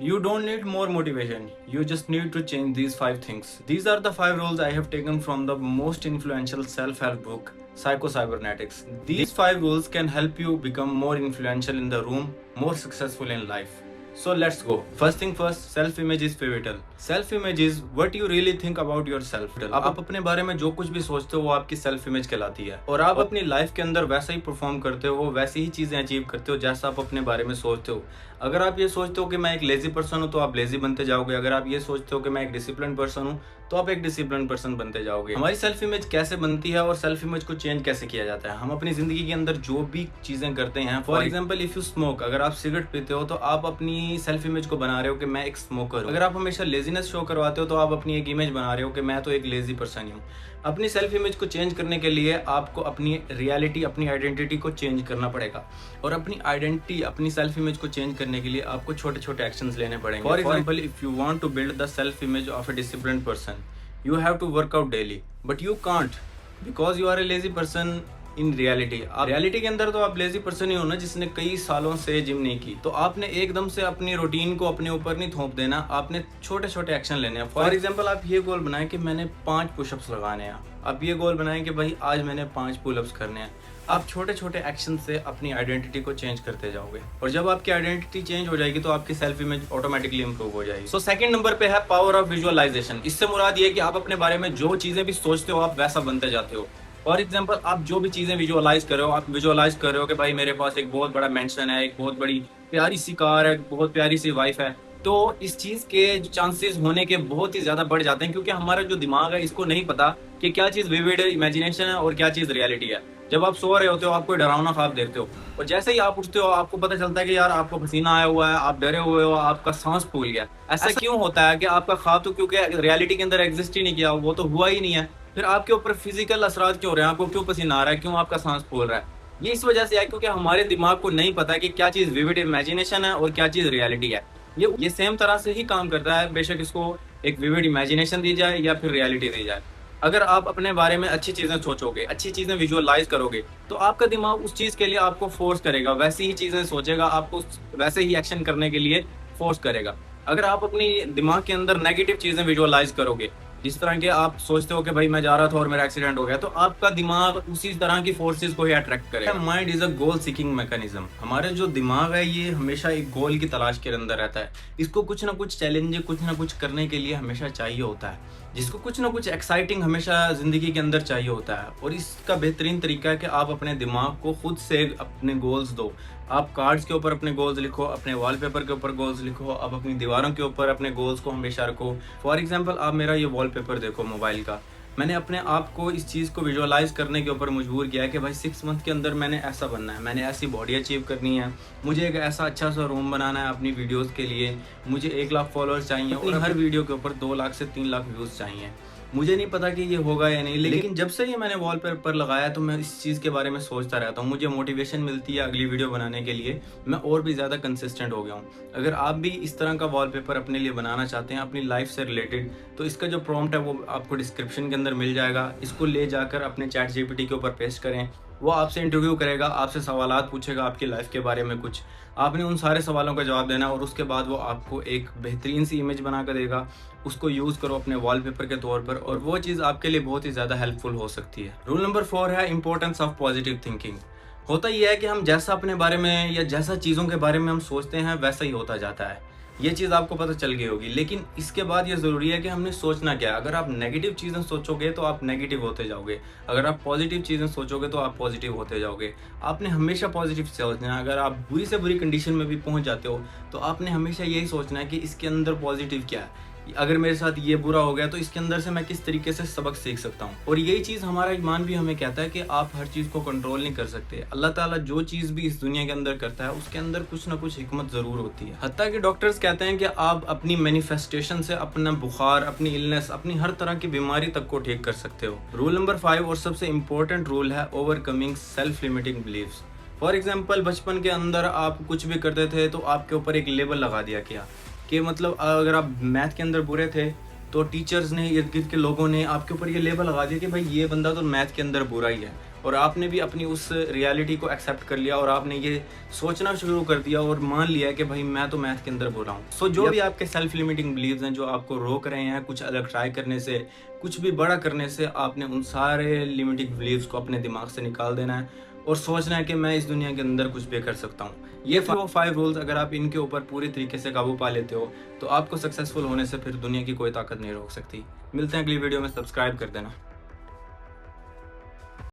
You don't need more motivation. You just need to change these 5 things. These are the 5 rules I have taken from the most influential self-help book, Psycho Cybernetics. These 5 rules can help you become more influential in the room, more successful in life. So let's go. First thing first, self-image is pivotal. Self-image is what you really think about yourself. आप अपने बारे में जो कुछ भी सोचते हो वो आपकी सेल्फ इमेज कहलाती है और आप अपनी लाइफ के अंदर वैसा ही परफॉर्म करते हो, वैसी ही चीजें अचीव करते हो जैसा आप अपने बारे में सोचते हो। अगर आप ये सोचते हो कि मैं एक लेजी पर्सन हूँ तो आप लेजी बनते जाओगे। अगर आप ये सोचते हो कि मैं एक डिसिप्लिन पर्सन हूँ तो आप एक डिसिप्लिन पर्सन बनते जाओगे। हमारी सेल्फ इमेज कैसे बनती है और सेल्फ इमेज को चेंज कैसे किया जाता है? हम अपनी जिंदगी के अंदर जो भी चीजें करते हैं, for example if you smoke, अगर आप सिगरेट पीते हो तो आप अपनी सेल्फ इमेज को बना रहे हो कि मैं एक स्मोकर हूँ। अगर आप हमेशा लेजीनेस शो करवाते हो तो आप अपनी एक इमेज बना रहे हो कि मैं तो एक लेजी पर्सन ही हूँ। अपनी सेल्फ इमेज को चेंज करने के लिए आपको अपनी रियलिटी, अपनी आइडेंटिटी को चेंज करना पड़ेगा और अपनी आइडेंटिटी, अपनी सेल्फ इमेज को चेंज करने के लिए आपको छोटे छोटे एक्शंस लेने पड़ेंगे। For example, if you want to build the self image of a disciplined person, you have to work out daily, but you can't because you are a lazy person in reality. आप reality के अंदर तो आप lazy person ही हो ना, जिसने कई सालों से जिम नहीं की। तो आपने एकदम से अपनी रूटीन को अपने ऊपर नहीं थोप देना, आपने छोटे छोटे एक्शन लेने हैं। फॉर एग्जाम्पल, आप ये गोल बनाएं कि मैंने 5 पुशअप्स लगाने हैं। आप ये गोल बनाएं कि भाई आज मैंने 5 पुलअप्स करने हैं। आप छोटे छोटे एक्शन से अपनी आइडेंटिटी को चेंज करते जाओगे और जब आपकी आइडेंटिटी चेंज हो जाएगी तो आपकी सेल्फ इमेज ऑटोमेटिकली इंप्रूव हो जाएगी। सो सेकंड नंबर पे है पावर ऑफ विजुअलाइजेशन। इससे मुराद ये कि आप अपने बारे में जो चीजें भी सोचते हो आप वैसा बनते जाते हो। फॉर एग्जाम्पल, आप जो भी चीजें विजुअलाइज कर रहे हो, आप विजुअलाइज कर रहे हो कि भाई मेरे पास एक बहुत बड़ा मेंशन है, एक बहुत बड़ी प्यारी सी कार है, बहुत प्यारी सी वाइफ है। तो इस चीज के चांसेस होने के बहुत ही ज्यादा बढ़ जाते हैं क्योंकि हमारा जो दिमाग है इसको नहीं पता कि क्या चीज विविड इमेजिनेशन है और क्या चीज रियलिटी है। जब आप सो रहे होते हो आप कोई डरावना ख्वाब देखते हो और जैसे ही आप उठते हो आपको पता चलता है कि यार आपको पसीना आया हुआ है, आप डरे हुए हो, आपका सांस फूल गया। ऐसा क्यों होता है कि आपका ख्वाब तो क्योंकि रियलिटी के अंदर एग्जिस्ट ही नहीं किया, वो तो हुआ ही नहीं है। फिर आपके ऊपर फिजिकल असरात क्यों हो रहे हैं? आपको क्यों पसीना आ रहा है, क्यों आपका सांस फूल रहा है? ये इस वजह से है क्योंकि हमारे दिमाग को नहीं पता कि क्या चीज विविड इमेजिनेशन है और क्या चीज रियलिटी है। ये सेम तरह से ही काम करता है, बेशक इसको एक विविड इमेजिनेशन दी जाए या फिर रियलिटी दी जाए। अगर आप अपने बारे में अच्छी चीजें सोचोगे, अच्छी चीजें विजुअलाइज करोगे तो आपका दिमाग उस चीज के लिए आपको फोर्स करेगा, वैसी ही चीजें सोचेगा, आपको वैसे ही एक्शन करने के लिए फोर्स करेगा। अगर आप अपनी दिमाग के अंदर नेगेटिव चीजें विजुअलाइज करोगे, जिस तरह के आप सोचते हो कि भाई मैं जा रहा था और मेरा एक्सीडेंट हो गया, तो आपका दिमाग उसी तरह की फोर्सेस को ही अट्रैक्ट करेगा। Mind is a goal seeking mechanism. हमारे जो दिमाग है ये हमेशा एक गोल की तलाश के अंदर रहता है। इसको कुछ ना कुछ चैलेंज, कुछ ना कुछ करने के लिए हमेशा चाहिए होता है। जिसको कुछ ना कुछ एक्साइटिंग हमेशा जिंदगी के अंदर चाहिए होता है और इसका बेहतरीन तरीका है कि आप अपने दिमाग को खुद से अपने गोल्स दो। आप कार्ड्स के ऊपर अपने गोल्स लिखो, अपने वॉलपेपर के ऊपर गोल्स लिखो, आप अपनी दीवारों के ऊपर अपने गोल्स को हमेशा रखो। फॉर एग्जांपल, आप मेरा ये वॉलपेपर देखो मोबाइल का, मैंने अपने आप को इस चीज़ को विजुअलाइज करने के ऊपर मजबूर किया है कि भाई 6 मंथ के अंदर मैंने ऐसा बनना है, मैंने ऐसी बॉडी अचीव करनी है, मुझे एक ऐसा अच्छा सा रूम बनाना है अपनी वीडियोस के लिए, मुझे 1 लाख फॉलोअर्स चाहिए और हर वीडियो के ऊपर 2 लाख से 3 लाख व्यूज़ चाहिए। मुझे नहीं पता कि ये होगा या नहीं, लेकिन जब से ये मैंने वॉलपेपर लगाया तो मैं इस चीज़ के बारे में सोचता रहता हूँ। मुझे मोटिवेशन मिलती है अगली वीडियो बनाने के लिए, मैं और भी ज़्यादा कंसिस्टेंट हो गया हूँ। अगर आप भी इस तरह का वॉलपेपर अपने लिए बनाना चाहते हैं अपनी लाइफ से रिलेटेड, तो इसका जो प्रॉम्प्ट है वो आपको डिस्क्रिप्शन के अंदर मिल जाएगा। इसको ले जाकर अपने चैट जीपीटी के ऊपर पेस्ट करें, वो आपसे इंटरव्यू करेगा, आपसे सवालात पूछेगा आपकी लाइफ के बारे में कुछ, आपने उन सारे सवालों का जवाब देना और उसके बाद वो आपको एक बेहतरीन सी इमेज बना कर देगा। उसको यूज़ करो अपने वॉलपेपर के तौर पर और वो चीज़ आपके लिए बहुत ही ज़्यादा हेल्पफुल हो सकती है। रूल नंबर 4 है इंपॉर्टेंस ऑफ पॉजिटिव थिंकिंग। होता यह है कि हम जैसा अपने बारे में या जैसा चीज़ों के बारे में हम सोचते हैं वैसा ही होता जाता है। ये चीज़ आपको पता चल गई होगी, लेकिन इसके बाद ये ज़रूरी है कि हमने सोचना क्या है। अगर आप नेगेटिव चीज़ें सोचोगे तो आप नेगेटिव होते जाओगे, अगर आप पॉजिटिव चीज़ें सोचोगे तो आप पॉजिटिव होते जाओगे। आपने हमेशा पॉजिटिव सोचना है। अगर आप बुरी से बुरी कंडीशन में भी पहुंच जाते हो तो आपने हमेशा यही सोचना है कि इसके अंदर पॉजिटिव क्या है, अगर मेरे साथ ये बुरा हो गया तो इसके अंदर से मैं किस तरीके से सबक सीख सकता हूँ। और यही चीज़ हमारा ईमान भी हमें कहता है कि आप हर चीज़ को कंट्रोल नहीं कर सकते। अल्लाह ताला जो चीज़ भी इस दुनिया के अंदर करता है उसके अंदर कुछ ना कुछ हिकमत ज़रूर होती है। हत्ता कि डॉक्टर्स कहते हैं कि आप अपनी मैनिफेस्टेशन से अपना बुखार, अपनी इलनेस, अपनी हर तरह की बीमारी तक को ठीक कर सकते हो। रूल नंबर 5 और सबसे इम्पोर्टेंट रूल है overcoming self limiting beliefs. For example, बचपन के अंदर आप कुछ भी करते थे तो आपके ऊपर एक लेबल लगा दिया गया कि मतलब अगर आप मैथ के अंदर बुरे थे तो टीचर्स ने, इर्द गिर्द के लोगों ने आपके ऊपर ये लेबल लगा दिया कि भाई ये बंदा तो मैथ के अंदर बुरा ही है। और आपने भी अपनी उस रियलिटी को एक्सेप्ट कर लिया और आपने ये सोचना शुरू कर दिया और मान लिया कि भाई मैं तो मैथ के अंदर बुरा हूँ। सो जो भी आपके सेल्फ लिमिटिंग बिलीव्स हैं जो आपको रोक रहे हैं कुछ अलग ट्राई करने से, कुछ भी बड़ा करने से, आपने उन सारे लिमिटिंग बिलीव्स को अपने दिमाग से निकाल देना है और सोचना है कि मैं इस दुनिया के अंदर कुछ भी कर सकता हूँ। ये 5 रूल्स अगर आप इनके ऊपर पूरी तरीके से काबू पा लेते हो तो आपको सक्सेसफुल होने से फिर दुनिया की कोई ताकत नहीं रोक सकती। मिलते हैं अगली वीडियो में, सब्सक्राइब कर देना।